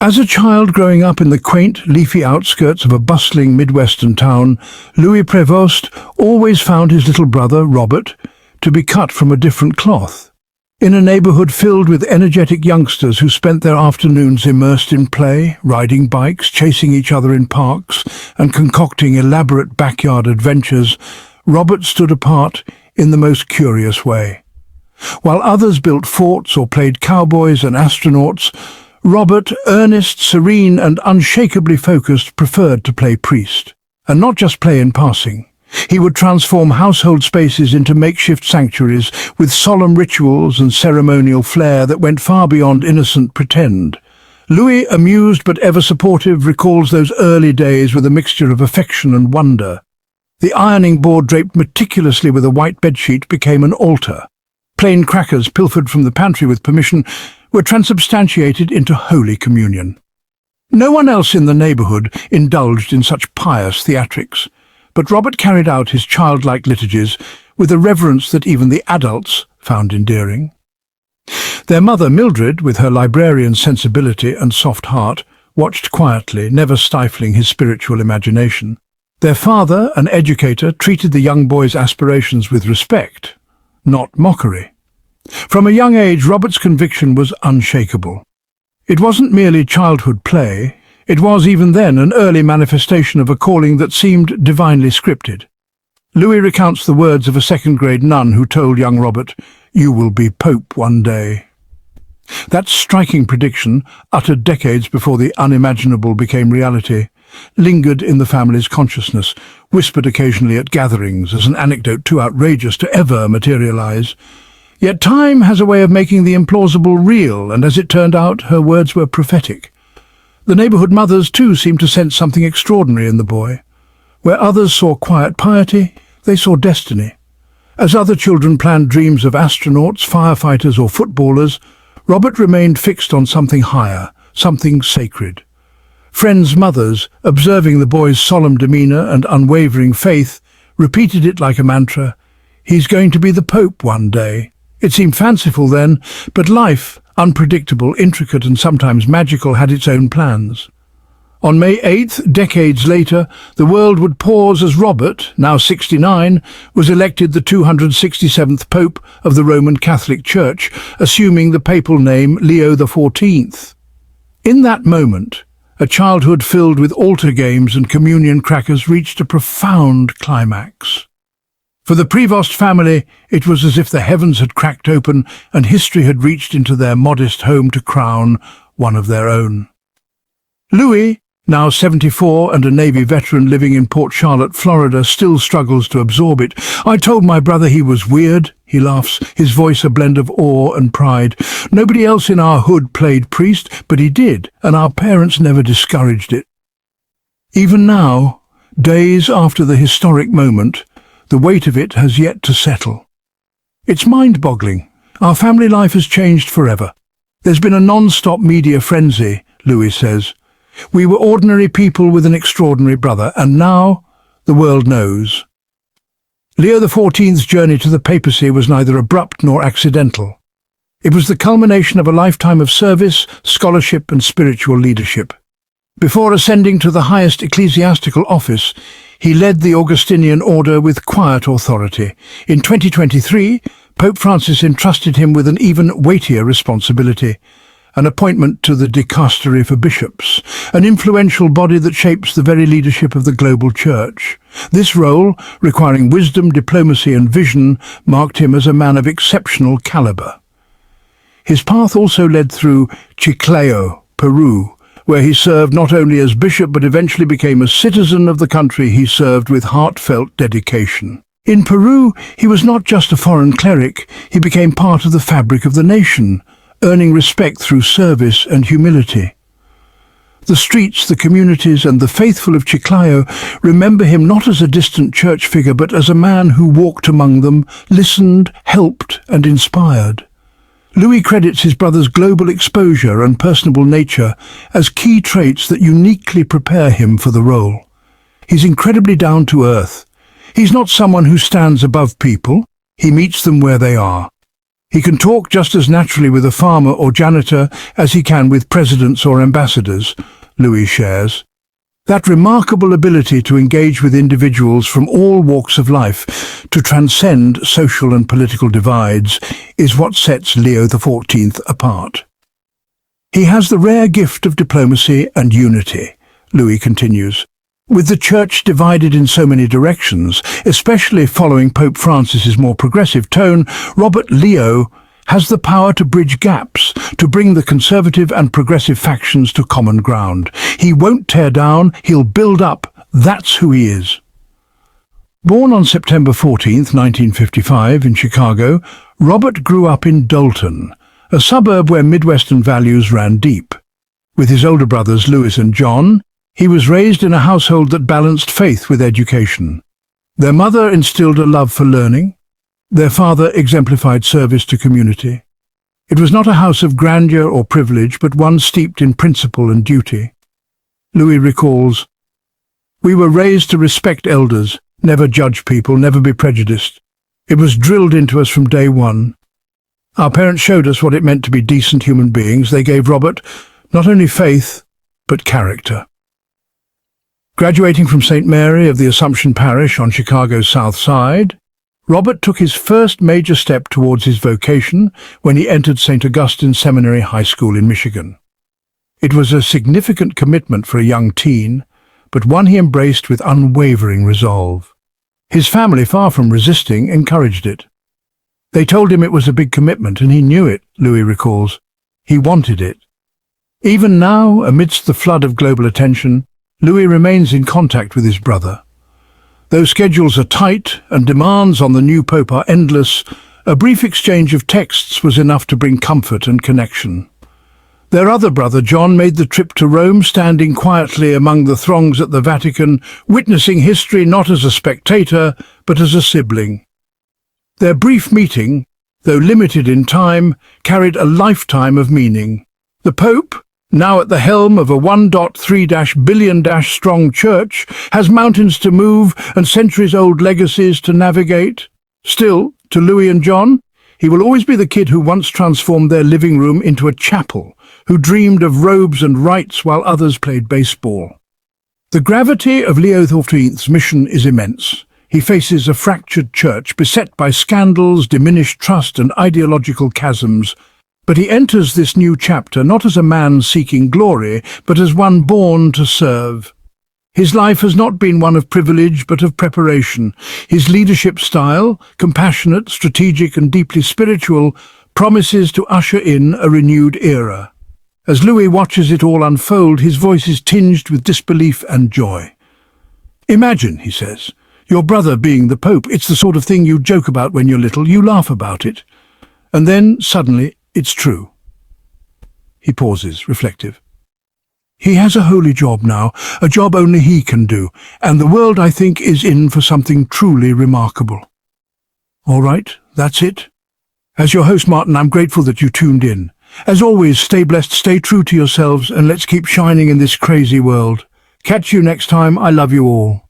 As a child growing up in the quaint, leafy outskirts of a bustling Midwestern town, Louis Prevost always found his little brother, Robert, to be cut from a different cloth. In a neighborhood filled with energetic youngsters who spent their afternoons immersed in play, riding bikes, chasing each other in parks, and concocting elaborate backyard adventures, Robert stood apart in the most curious way. While others built forts or played cowboys and astronauts, Robert, earnest, serene, and unshakably focused, preferred to play priest. And not just play in passing. He would transform household spaces into makeshift sanctuaries with solemn rituals and ceremonial flair that went far beyond innocent pretend. Louis, amused but ever supportive, recalls those early days with a mixture of affection and wonder. The ironing board draped meticulously with a white bedsheet became an altar. Plain crackers pilfered from the pantry with permission were transubstantiated into Holy Communion. No one else in the neighborhood indulged in such pious theatrics, but Robert carried out his childlike liturgies with a reverence that even the adults found endearing. Their mother, Mildred, with her librarian sensibility and soft heart, watched quietly, never stifling his spiritual imagination. Their father, an educator, treated the young boy's aspirations with respect, not mockery. From a young age, Robert's conviction was unshakable. It wasn't merely childhood play, it was even then an early manifestation of a calling that seemed divinely scripted. Louis recounts the words of a second-grade nun who told young Robert, "You will be Pope one day." That striking prediction, uttered decades before the unimaginable became reality, lingered in the family's consciousness, whispered occasionally at gatherings as an anecdote too outrageous to ever materialize. Yet time has a way of making the implausible real, and as it turned out, her words were prophetic. The neighborhood mothers, too, seemed to sense something extraordinary in the boy. Where others saw quiet piety, they saw destiny. As other children planned dreams of astronauts, firefighters, or footballers, Robert remained fixed on something higher, something sacred. Friends' mothers, observing the boy's solemn demeanor and unwavering faith, repeated it like a mantra, "He's going to be the Pope one day." It seemed fanciful then, but life, unpredictable, intricate, and sometimes magical, had its own plans. On May 8th, decades later, the world would pause as Robert, now 69, was elected the 267th Pope of the Roman Catholic Church, assuming the papal name Leo XIV. In that moment, a childhood filled with altar games and communion crackers reached a profound climax. For the Prevost family, it was as if the heavens had cracked open and history had reached into their modest home to crown one of their own. Louis, now 74 and a Navy veteran living in Port Charlotte, Florida, still struggles to absorb it. "I told my brother he was weird," he laughs, his voice a blend of awe and pride. "Nobody else in our hood played priest, but he did, and our parents never discouraged it." Even now, days after the historic moment, the weight of it has yet to settle. It's mind-boggling. Our family life has changed forever. There's been a non-stop media frenzy, Louis says. We were ordinary people with an extraordinary brother, and now the world knows. Leo XIV's journey to the papacy was neither abrupt nor accidental. It was the culmination of a lifetime of service, scholarship, and spiritual leadership. Before ascending to the highest ecclesiastical office, he led the Augustinian order with quiet authority. In 2023, Pope Francis entrusted him with an even weightier responsibility, an appointment to the dicastery for bishops, an influential body that shapes the very leadership of the global church. This role, requiring wisdom, diplomacy, and vision, marked him as a man of exceptional caliber. His path also led through Chiclayo, Peru, where he served not only as bishop but eventually became a citizen of the country he served with heartfelt dedication. In Peru, he was not just a foreign cleric, he became part of the fabric of the nation, earning respect through service and humility. The streets, the communities, and the faithful of Chiclayo remember him not as a distant church figure but as a man who walked among them, listened, helped, and inspired. Louis credits his brother's global exposure and personable nature as key traits that uniquely prepare him for the role. He's incredibly down to earth. He's not someone who stands above people. He meets them where they are. He can talk just as naturally with a farmer or janitor as he can with presidents or ambassadors, Louis shares. That remarkable ability to engage with individuals from all walks of life, to transcend social and political divides, is what sets Leo XIV apart. He has the rare gift of diplomacy and unity, Louis continues. With the Church divided in so many directions, especially following Pope Francis's more progressive tone, Robert Leo has the power to bridge gaps, to bring the conservative and progressive factions to common ground. He won't tear down, he'll build up. That's who he is. Born on September 14, 1955, in Chicago, Robert grew up in Dalton, a suburb where Midwestern values ran deep. With his older brothers Louis and John, he was raised in a household that balanced faith with education. Their mother instilled a love for learning. Their father exemplified service to community. It was not a house of grandeur or privilege, but one steeped in principle and duty. Louis recalls, "We were raised to respect elders, never judge people, never be prejudiced. It was drilled into us from day one. Our parents showed us what it meant to be decent human beings. They gave Robert not only faith, but character." Graduating from St. Mary of the Assumption Parish on Chicago's South Side, Robert took his first major step towards his vocation when he entered St. Augustine Seminary High School in Michigan. It was a significant commitment for a young teen, but one he embraced with unwavering resolve. His family, far from resisting, encouraged it. They told him it was a big commitment, and he knew it, Louis recalls. He wanted it. Even now, amidst the flood of global attention, Louis remains in contact with his brother. Though schedules are tight and demands on the new pope are endless, a brief exchange of texts was enough to bring comfort and connection. Their other brother, John, made the trip to Rome, standing quietly among the throngs at the Vatican, witnessing history not as a spectator, but as a sibling. Their brief meeting, though limited in time, carried a lifetime of meaning. The Pope, now at the helm of a 1.3 billion strong church, has mountains to move and centuries-old legacies to navigate. Still, to Louis and John, he will always be the kid who once transformed their living room into a chapel, who dreamed of robes and rites while others played baseball. The gravity of Leo XIV's mission is immense. He faces a fractured church beset by scandals, diminished trust and ideological chasms. But he enters this new chapter not as a man seeking glory, but as one born to serve. His life has not been one of privilege, but of preparation. His leadership style, compassionate, strategic and deeply spiritual, promises to usher in a renewed era. As Louis watches it all unfold, his voice is tinged with disbelief and joy. "Imagine," he says, "your brother being the Pope. It's the sort of thing you joke about when you're little. You laugh about it. And then, suddenly, it's true." He pauses, reflective. He has a holy job now, a job only he can do, and the world, I think, is in for something truly remarkable. All right, that's it. As your host, Martin, I'm grateful that you tuned in. As always, stay blessed, stay true to yourselves, and let's keep shining in this crazy world. Catch you next time. I love you all.